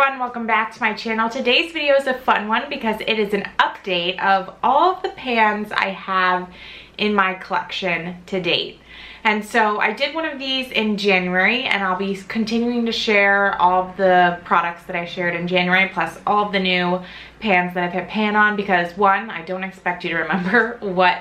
everyone, welcome back to my channel. Today's video is a fun one because it is an update of all of the pans I have in my collection to date. And so I did one of these in January, and I'll be continuing to share all of the products that I shared in January, plus all of the new pans that I've hit pan on, because one, I don't expect you to remember what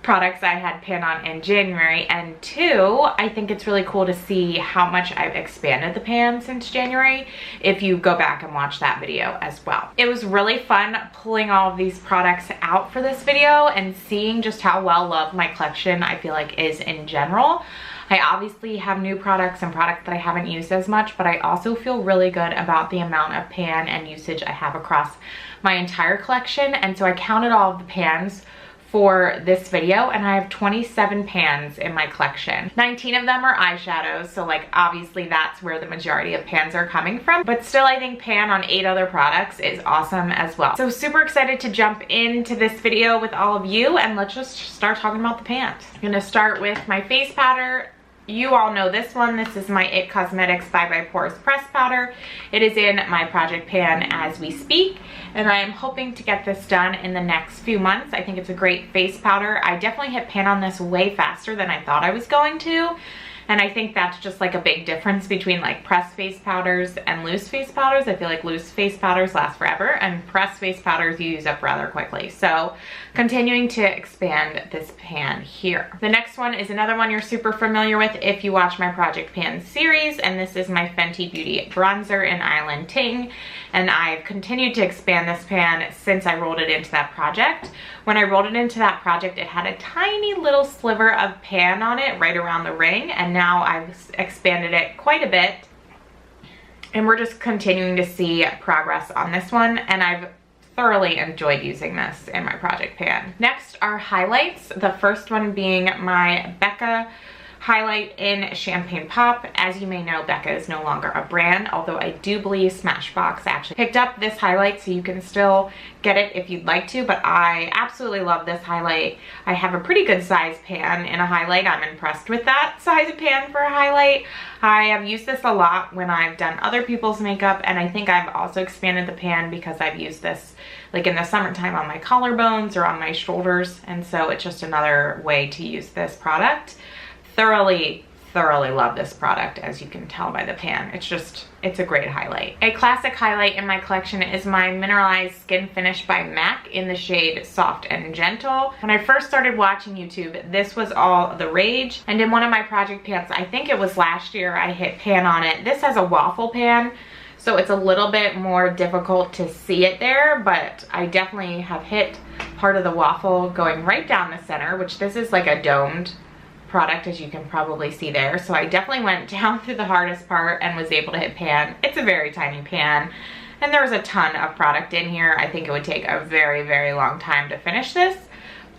products I had pan on in January, and two, I think it's really cool to see how much I've expanded the pan since January if you go back and watch that video as well. It was really fun pulling all of these products out for this video and seeing just how well loved my collection I feel like is in general. I obviously have new products and products that I haven't used as much, but I also feel really good about the amount of pan and usage I have across my entire collection. And so I counted all of the pans for this video, and I have 27 pans in my collection. 19 of them are eyeshadows, so like obviously that's where the majority of pans are coming from, but still I think pan on 8 other products is awesome as well. So super excited to jump into this video with all of you, and let's just start talking about the pans. I'm gonna start with my face powder. You all know this one. This is my IT Cosmetics Bye Bye Pores Press Powder. It is in my project pan as we speak, and I am hoping to get this done in the next few months. I think it's a great face powder. I definitely hit pan on this way faster than I thought I was going to, and I think that's just like a big difference between like pressed face powders and loose face powders. I feel like loose face powders last forever, and pressed face powders you use up rather quickly. So continuing to expand this pan here. The next one is another one you're super familiar with if you watch my Project Pan series, and this is my Fenty Beauty Bronzer in Island Ting, and I've continued to expand this pan since I rolled it into that project. When I rolled it into that project, it had a tiny little sliver of pan on it right around the ring, and now I've expanded it quite a bit, and we're just continuing to see progress on this one, and I've thoroughly enjoyed using this in my project pan. Next are highlights, the first one being my Becca highlight in Champagne Pop. As you may know, Becca is no longer a brand, although I do believe Smashbox actually picked up this highlight, so you can still get it if you'd like to, but I absolutely love this highlight. I have a pretty good size pan in a highlight. I'm impressed with that size of pan for a highlight. I have used this a lot when I've done other people's makeup, and I think I've also expanded the pan because I've used this like in the summertime on my collarbones or on my shoulders, and so it's just another way to use this product. Thoroughly love this product, as you can tell by the pan. It's a great highlight. A classic highlight in my collection is my Mineralized Skin Finish by MAC in the shade Soft and Gentle. When I first started watching YouTube, this was all the rage, and in one of my project pans, I think it was last year, I hit pan on it. This has a waffle pan, so it's a little bit more difficult to see it there, but I definitely have hit part of the waffle going right down the center, which this is like a domed product, as you can probably see there. So I definitely went down through the hardest part and was able to hit pan. It's a very tiny pan, and there was a ton of product in here. I think it would take a very long time to finish this,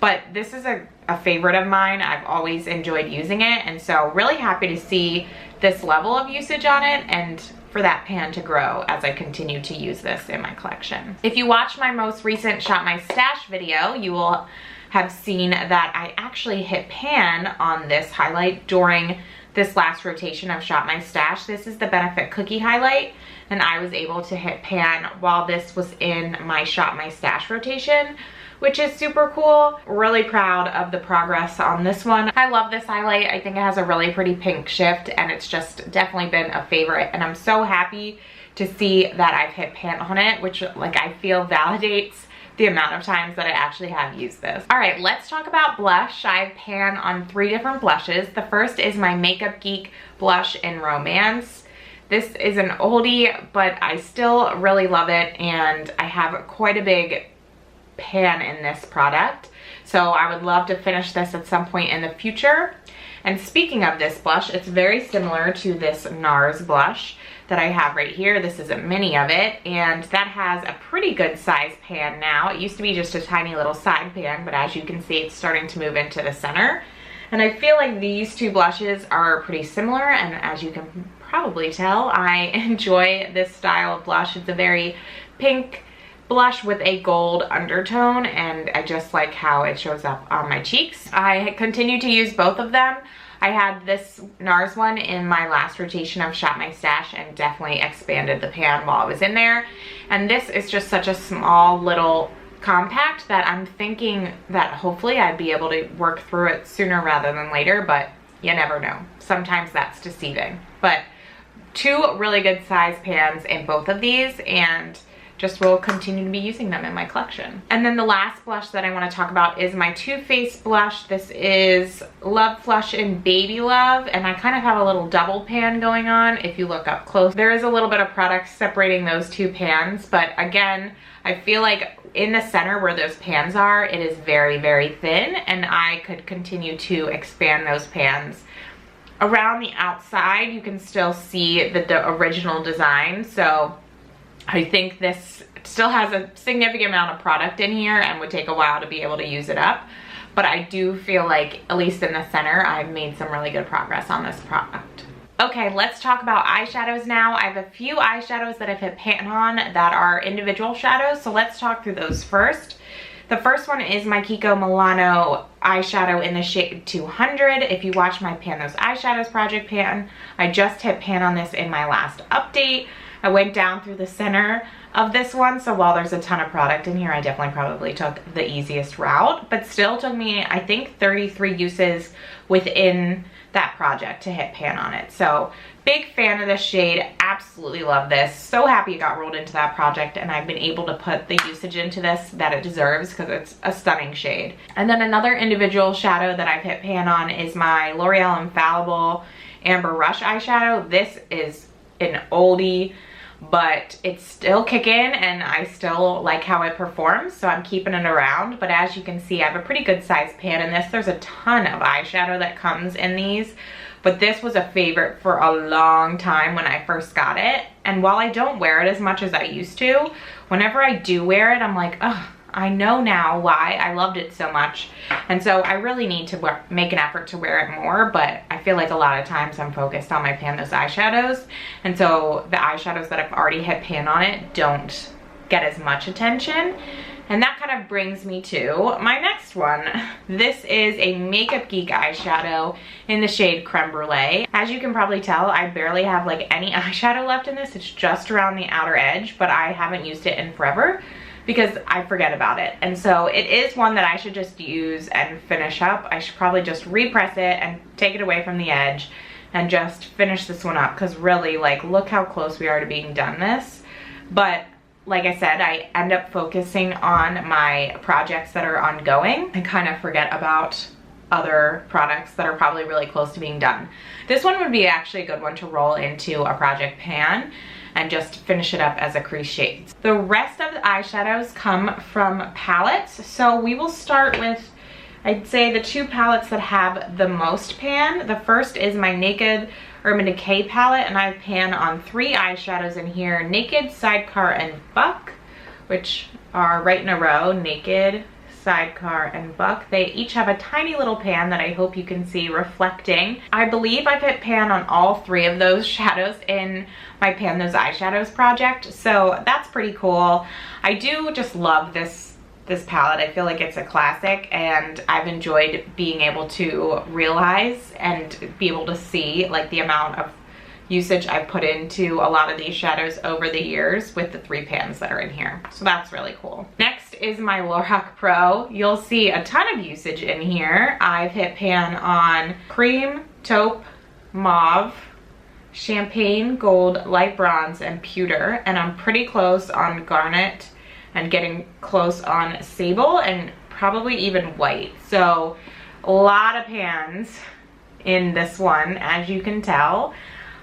but this is a favorite of mine. I've always enjoyed using it, and so really happy to see this level of usage on it and for that pan to grow as I continue to use this in my collection. If you watch my most recent Shop My Stash video, you will have seen that I actually hit pan on this highlight during this last rotation of Shop My Stash. This is the Benefit Cookie highlight, and I was able to hit pan while this was in my Shop My Stash rotation, which is super cool. Really proud of the progress on this one. I love this highlight. I think it has a really pretty pink shift, and it's just definitely been a favorite, and I'm so happy to see that I've hit pan on it, which like I feel validates the amount of times that I actually have used this. All right, let's talk about blush. I have pan on 3 different blushes. The first is my Makeup Geek blush in Romance. This is an oldie, but I still really love it, and I have quite a big pan in this product, so I would love to finish this at some point in the future. And speaking of this blush, it's very similar to this NARS blush that I have right here. This is a mini of it, and that has a pretty good size pan now. It used to be just a tiny little side pan, but as you can see, it's starting to move into the center. And I feel like these two blushes are pretty similar, and as you can probably tell, I enjoy this style of blush. It's a very pink blush with a gold undertone, and I just like how it shows up on my cheeks. I continue to use both of them. I had this NARS one in my last rotation of Shop My Stash and definitely expanded the pan while I was in there. And this is just such a small little compact that I'm thinking that hopefully I'd be able to work through it sooner rather than later, but you never know. Sometimes that's deceiving. But 2 really good size pans in both of these, and just will continue to be using them in my collection. And then the last blush that I want to talk about is my Too Faced blush. This is Love Flush in Baby Love, and I kind of have a little double pan going on if you look up close. There is a little bit of product separating those 2 pans, but again, I feel like in the center where those pans are, it is very, very thin, and I could continue to expand those pans. Around the outside, you can still see the original design, so I think this still has a significant amount of product in here and would take a while to be able to use it up. But I do feel like, at least in the center, I've made some really good progress on this product. Okay, let's talk about eyeshadows now. I have a few eyeshadows that I've hit pan on that are individual shadows, so let's talk through those first. The first one is my Kiko Milano eyeshadow in the shade 200. If you watch my Pan Those Eyeshadows project pan, I just hit pan on this in my last update. I went down through the center of this one, so while there's a ton of product in here, I definitely probably took the easiest route, but still took me, I think, 33 uses within that project to hit pan on it. So big fan of this shade, absolutely love this. So happy it got rolled into that project, and I've been able to put the usage into this that it deserves because it's a stunning shade. And then another individual shadow that I've hit pan on is my L'Oreal Infallible Amber Rush eyeshadow. This is an oldie, but it's still kicking and I still like how it performs, so I'm keeping it around. But as you can see, I have a pretty good sized pan in this. There's a ton of eyeshadow that comes in these, but this was a favorite for a long time when I first got it. And while I don't wear it as much as I used to, whenever I do wear it, I'm like, oh, I know now why I loved it so much. And so I really need to make an effort to wear it more, but I feel like a lot of times I'm focused on my Pan Those eyeshadows, and so the eyeshadows that I've already hit pan on it don't get as much attention. And that kind of brings me to my next one. This is a Makeup Geek eyeshadow in the shade Creme Brulee. As you can probably tell, I barely have like any eyeshadow left in this. It's just around the outer edge, but I haven't used it in forever because I forget about it. And so it is one that I should just use and finish up. I should probably just repress it and take it away from the edge and just finish this one up, because really, like, look how close we are to being done this. But like I said, I end up focusing on my projects that are ongoing and kind of forget about other products that are probably really close to being done. This one would be actually a good one to roll into a project pan and just finish it up as a crease shade. The rest of the eyeshadows come from palettes. So we will start with, I'd say, the 2 palettes that have the most pan. The first is my Naked Urban Decay palette, and I have pan on 3 eyeshadows in here: Naked, Sidecar, and Buck, which are right in a row: Naked, Sidecar, and Buck. They each have a tiny little pan that I hope you can see reflecting. I believe I've hit pan on all 3 of those shadows in my Pan Those Eyeshadows project, so that's pretty cool. I do just love this palette. I feel like it's a classic, and I've enjoyed being able to realize and be able to see like the amount of usage I've put into a lot of these shadows over the years with the 3 pans that are in here. So that's really cool. Next is my Lorac Pro. You'll see a ton of usage in here. I've hit pan on Cream, Taupe, Mauve, Champagne, Gold, Light Bronze, and Pewter, and I'm pretty close on Garnet and getting close on Sable, and probably even White. So a lot of pans in this one, as you can tell.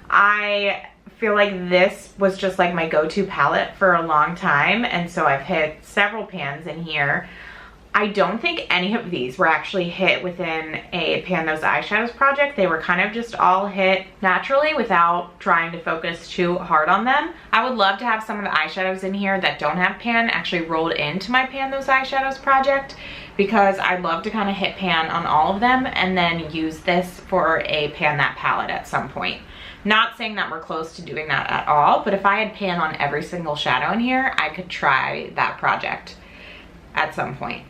I feel like this was just like my go-to palette for a long time, and so I've hit several pans in here. I don't think any of these were actually hit within a Pan Those Eyeshadows project. They were kind of just all hit naturally without trying to focus too hard on them. I would love to have some of the eyeshadows in here that don't have pan actually rolled into my Pan Those Eyeshadows project, because I'd love to kind of hit pan on all of them and then use this for a Pan That palette at some point. Not saying that we're close to doing that at all, but if I had pan on every single shadow in here, I could try that project at some point.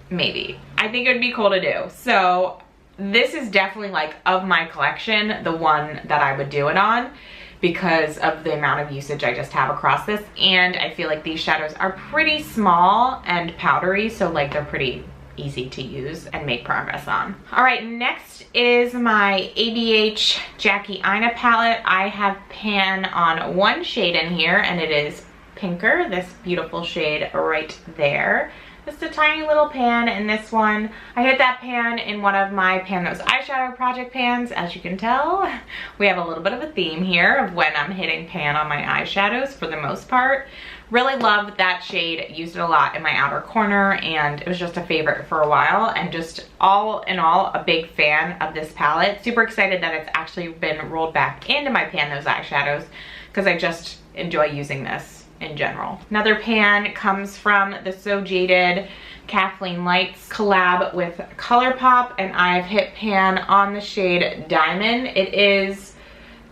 Maybe. I think it would be cool to do. So this is definitely, like, of my collection, the one that I would do it on because of the amount of usage I just have across this. And I feel like these shadows are pretty small and powdery, so like they're pretty easy to use and make progress on. All right, next is my ABH Jackie Aina palette. I have pan on one shade in here, and it is Pinker, this beautiful shade right there. Just a tiny little pan in this one. I hit that pan in one of my Pan Those Eyeshadow project pans. As you can tell, we have a little bit of a theme here of when I'm hitting pan on my eyeshadows for the most part. Really loved that shade, used it a lot in my outer corner, and it was just a favorite for a while, and just all in all, a big fan of this palette. Super excited that it's actually been rolled back into my Pan Those Eyeshadows because I just enjoy using this in general. Another pan comes from the So Jaded Kathleen Lights collab with ColourPop, and I've hit pan on the shade Diamond. It is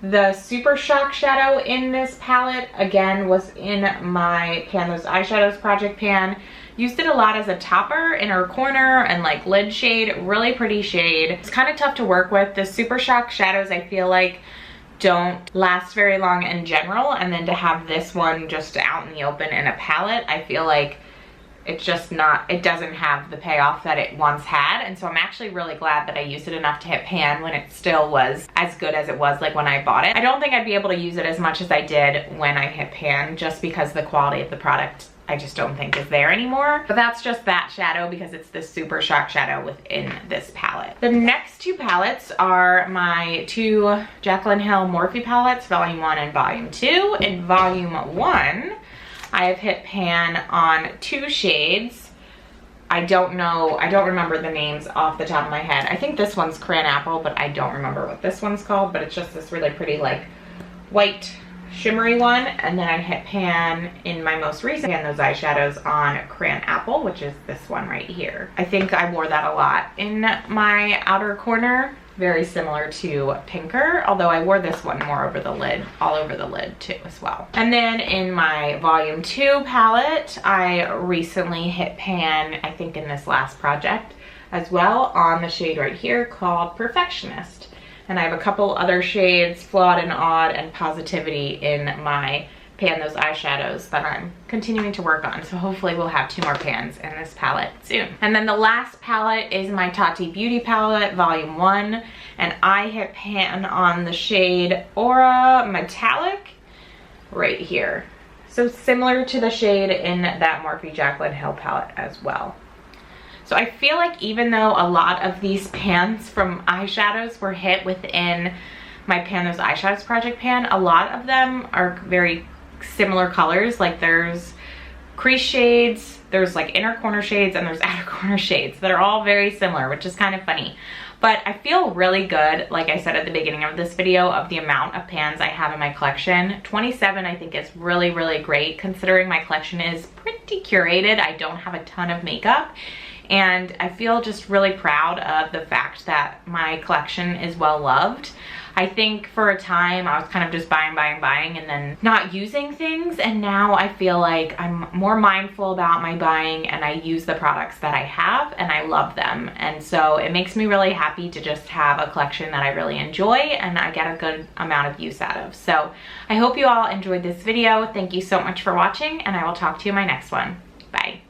the Super Shock shadow in this palette. Again, was in my Pan Those Eyeshadows project pan. Used it a lot as a topper, inner corner, and like lid shade. Really pretty shade. It's kind of tough to work with. The Super Shock shadows, I feel like, don't last very long in general, and then to have this one just out in the open in a palette, I feel like it's just not, it doesn't have the payoff that it once had. And so I'm actually really glad that I used it enough to hit pan when it still was as good as it was like when I bought it. I don't think I'd be able to use it as much as I did when I hit pan, just because the quality of the product I just don't think is there anymore. But that's just that shadow because it's the Super Shock shadow within this palette. The next two palettes are my two Jaclyn Hill Morphe palettes, Volume 1 and Volume 2. In Volume 1, I have hit pan on two shades. I don't remember the names off the top of my head. I think this one's Cran Apple, but I don't remember what this one's called, but it's just this really pretty like white shimmery one. And then I hit pan in my most recent Pan Those Eyeshadows on Cran Apple, which is this one right here. I think I wore that a lot in my outer corner. Very similar to Pinker, although I wore this one more over the lid, all over the lid too as well. And then in my Volume 2 palette, I recently hit pan, I think in this last project as well, on the shade right here called Perfectionist. And I have a couple other shades, Flawed and Odd and Positivity, in my Pan Those Eyeshadows that I'm continuing to work on. So hopefully we'll have 2 more pans in this palette soon. And then the last palette is my Tati Beauty palette, Volume 1. And I hit pan on the shade Aura Metallic right here. So similar to the shade in that Morphe Jaclyn Hill palette as well. So I feel like even though a lot of these pans from eyeshadows were hit within my Pan Those Eyeshadows project pan, a lot of them are very similar colors. Like there's crease shades, there's like inner corner shades, and there's outer corner shades that are all very similar, which is kind of funny. But I feel really good, like I said at the beginning of this video, of the amount of pans I have in my collection. 27 I think is really, really great considering my collection is pretty curated. I don't have a ton of makeup. And I feel just really proud of the fact that my collection is well loved. I think for a time I was kind of just buying and then not using things, and now I feel like I'm more mindful about my buying and I use the products that I have and I love them. And so it makes me really happy to just have a collection that I really enjoy and I get a good amount of use out of. So I hope you all enjoyed this video. Thank you so much for watching, and I will talk to you in my next one. Bye.